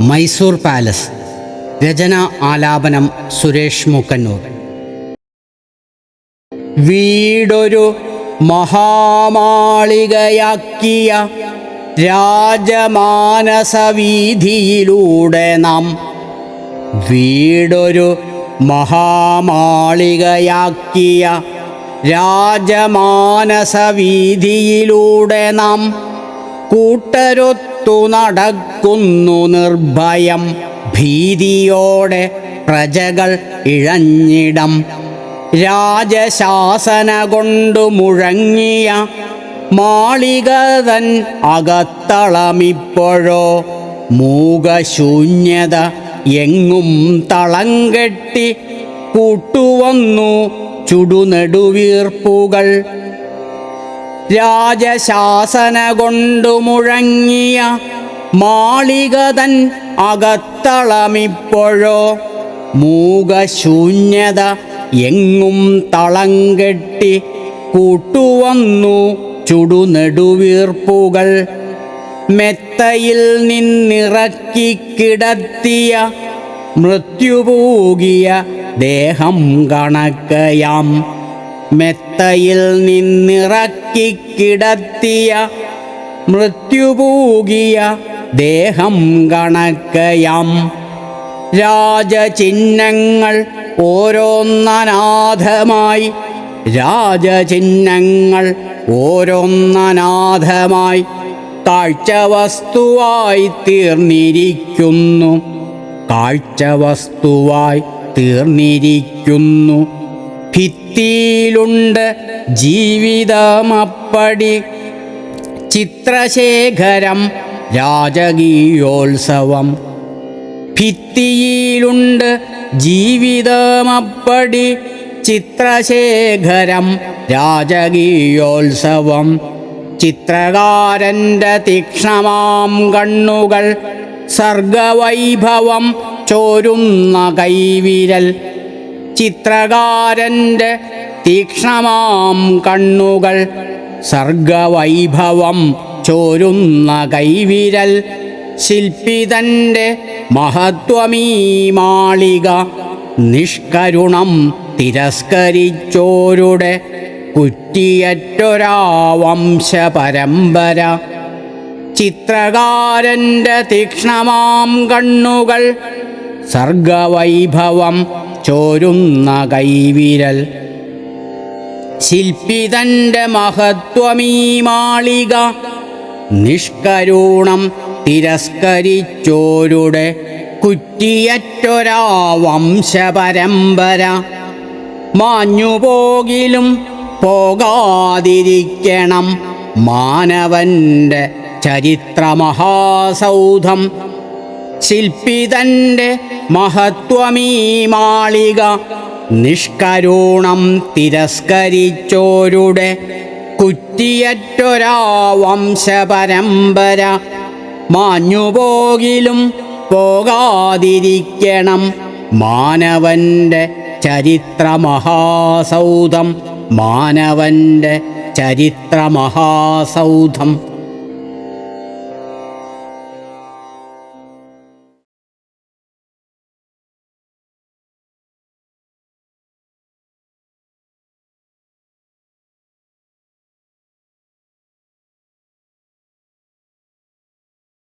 Mysore palace. രചന ആലാപനം സുരേഷ് മൂക്കന്നൂർ. വീടൊരു മഹാമാളികയാക്കിയ രാജമാനസവീഥിയിലൂടെ നാം വീടൊരു മഹാമാളികയാക്കിയ രാജമാനസവീഥിയിലൂടെ നാം കൂട്ടരൊത്തു നടക്കുന്നു നിർഭയം. ഭീതിയോടെ പ്രജകൾ ഇഴഞ്ഞിടം. രാജശാസന കൊണ്ടു മുഴങ്ങിയ മാളിക തൻ അകത്തളമിപ്പോഴോ മൂകശൂന്യത എങ്ങും തളം കെട്ടി കൂട്ടുവന്നു ചുടുനെടുവീർപ്പുകൾ. രാജശാസന കൊണ്ടു മുഴങ്ങിയ മാളിക തൻ അകത്തളമിപ്പോഴോ മൂകശൂന്യത എങ്ങും തളം കെട്ടി കൂട്ടുവന്നു ചുടുനെടുവീർപ്പുകൾ. മെത്തയിൽ നിന്നിറക്കി കിടത്തിയ മൃത്യുപൂകിയ ദേഹം കണക്കയാം. മെത്തയിൽ നിന്നിറക്കി കിടത്തിയ മൃത്യുപൂകിയ ദേഹം കണക്കയാം. രാജചിഹ്നങ്ങൾ ഓരോന്നനാഥമായി, രാജചിഹ്നങ്ങൾ ഓരോന്നനാഥമായി കാഴ്ചവസ്തുവായി തീർന്നിരിക്കുന്നു, കാഴ്ചവസ്തുവായി തീർന്നിരിക്കുന്നു. ഭിത്തിയിലുണ്ട് ജീവിതമപ്പടി ചിത്രശേഖരം രാജകീയോത്സവം. ഭിത്തിയിലുണ്ട് ജീവിതമപ്പടി ചിത്രശേഖരം രാജകീയോത്സവം. ചിത്രകാരൻ്റെ തീക്ഷ്ണമാം കണ്ണുകൾ സർഗവൈഭവം ചോരുന്ന കൈവിരൽ. ചിത്രകാരൻ്റെ തീക്ഷ്ണമാം കണ്ണുകൾ സർഗവൈഭവം ചോരുന്ന കൈവിരൽ. ശില്പിതൻ്റെ മഹത്വമീ മാളിക നിഷ്കരുണം തിരസ്കരിച്ചോരുടെ കുറ്റിയറ്റൊരാ വംശപരമ്പര. ചിത്രകാരൻ്റെ തീക്ഷ്ണമാം കണ്ണുകൾ സർഗവൈഭവം ചോരുന്ന കൈവിരൽ. ശില്പിതൻ്റെ മഹത്വമീ മാളിക നിഷ്കരുണം തിരസ്കരിച്ചോരുടെ കുറ്റിയറ്റൊരാ വംശപരമ്പര. മാഞ്ഞുപോകിലും പോകാതിരിക്കണം മാനവൻ്റെ ചരിത്രമഹാസൗധം. ശില്പിതൻ്റെ മഹത്വമീ മാളിക നിഷ്കരുണം തിരസ്കരിച്ചോരുടെ കുറ്റിയറ്റൊരാ വംശപരമ്പര. മാഞ്ഞുപോകിലും പോകാതിരിക്കണം മാനവൻ്റെ ചരിത്രമഹാസൗധം, മാനവൻ്റെ ചരിത്രമഹാസൗധം.